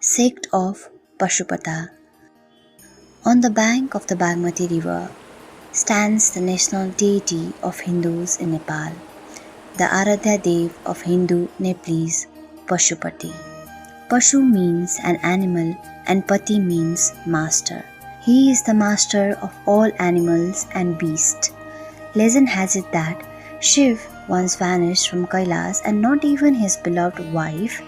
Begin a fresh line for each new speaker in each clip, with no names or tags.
Sect of Pashupata. On the bank of the Bagmati river stands the national deity of Hindus in Nepal, the Aradhya Dev of Hindu Nepalese, Pashupati. Pashu means an animal and Pati means master. He is the master of all animals and beasts. Legend has it that Shiv once vanished from Kailas and not even his beloved wife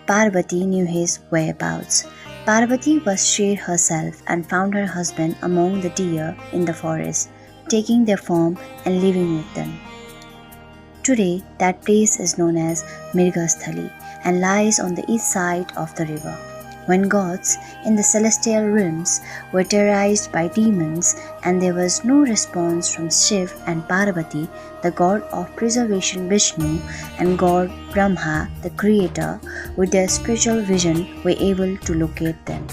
Parvati knew his whereabouts. Parvati was Sher herself and found her husband among the deer in the forest, taking their form and living with them. Today, that place is known as Mirgasthali and lies on the east side of the river. When gods in the celestial realms were terrorized by demons and there was no response from Shiv and Parvati, the god of preservation Vishnu and god Brahma, the creator, with their spiritual vision were able to locate them.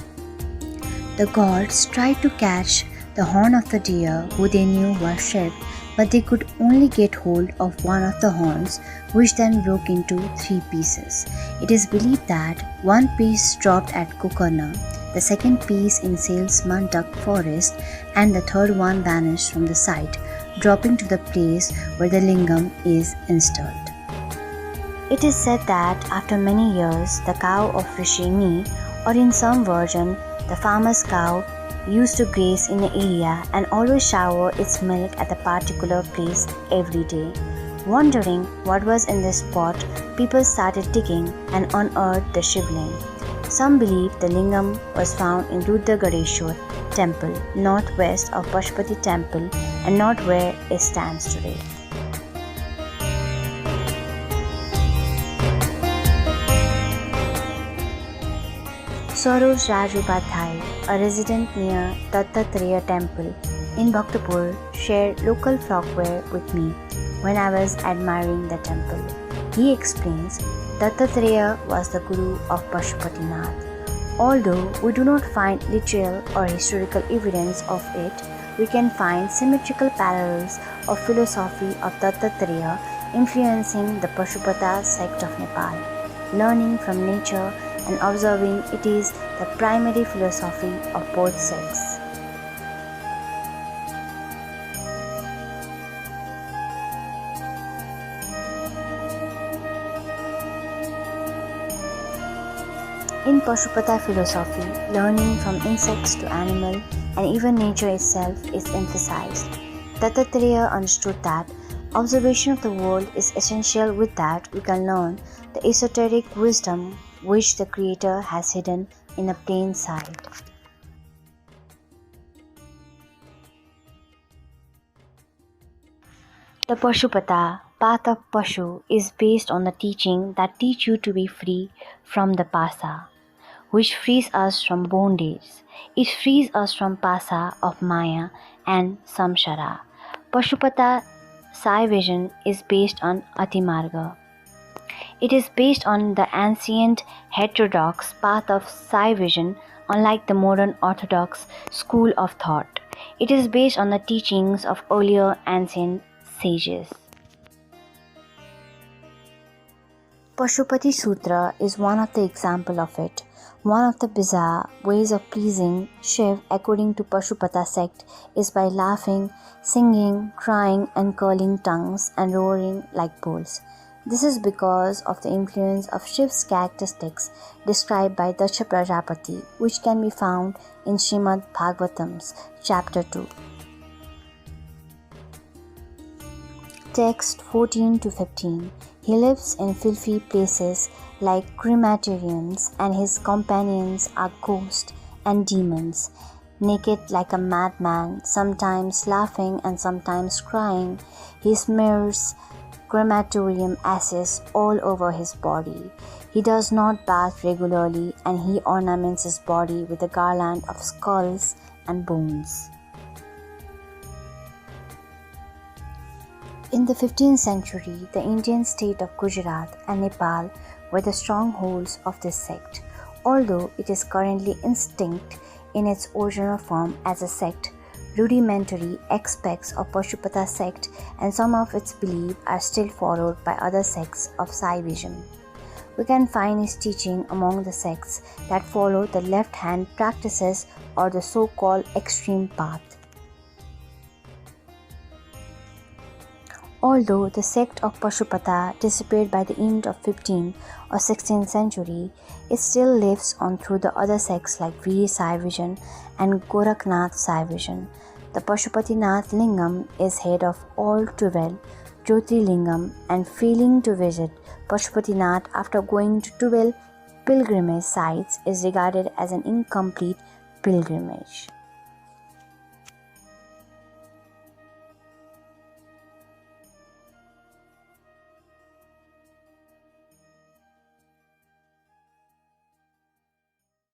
The gods tried to catch the horn of the deer who they knew was Shiv, but they could only get hold of one of the horns, which then broke into 3 pieces. It is believed that one piece dropped at Kukarna, the second piece in Sales Mantak forest, and the third one vanished from the site, dropping to the place where the lingam is installed. It is said that after many years, the cow of Rishi Ni, or in some version, the farmer's cow, used to graze in the area and always shower its milk at a particular place every day. Wondering what was in this spot, people started digging and unearthed the Shivling. Some believe the lingam was found in Rudragadeshwar temple, northwest of Pashupati temple and not where it stands today. Saroj Rajupadhyay, a resident near Dattatreya temple in Bhaktapur, shared local folklore with me when I was admiring the temple. He explains Dattatreya was the guru of Pashupatinath. Although we do not find literal or historical evidence of it, we can find symmetrical parallels of philosophy of Dattatreya influencing the Pashupata sect of Nepal. Learning from nature and observing it is the primary philosophy of both sects. In Pashupata philosophy, learning from insects to animal and even nature itself is emphasized. Dattatreya understood that observation of the world is essential. With that, we can learn the esoteric wisdom which the Creator has hidden in a plain sight. The Pashupata, path of Pashu, is based on the teaching that teach you to be free from the Pasa, which frees us from bondage. It frees us from Pasa of Maya and Samsara. Pashupata Sai vision is based on Atimarga. It is based on the ancient heterodox path of Sai vision, unlike the modern orthodox school of thought. It is based on the teachings of earlier ancient sages. Pashupati Sutra is one of the example of it. One of the bizarre ways of pleasing Shiv according to Pashupata sect is by laughing, singing, crying and curling tongues and roaring like bulls. This is because of the influence of Shiv's characteristics described by Daksha Prajapati, which can be found in Srimad Bhagavatam's chapter 2. Text 14 to 15. He lives in filthy places like crematoriums, and his companions are ghosts and demons, naked like a madman, sometimes laughing and sometimes crying. He smears crematorium ashes all over his body. He does not bath regularly, and he ornaments his body with a garland of skulls and bones. In the 15th century, the Indian state of Gujarat and Nepal were the strongholds of this sect. Although it is currently extinct in its original form as a sect, rudimentary aspects of Pashupata sect and some of its beliefs are still followed by other sects of Sai vision. we can find his teaching among the sects that follow the left-hand practices or the so-called extreme path. Although the sect of Pashupata disappeared by the end of 15th or 16th century, it still lives on through the other sects like Veer Sai Vision and Gorakhnath Sai Vision. The Pashupatinath Lingam is head of all 12 Jyotirlingam, and failing to visit Pashupatinath after going to 12 pilgrimage sites is regarded as an incomplete pilgrimage.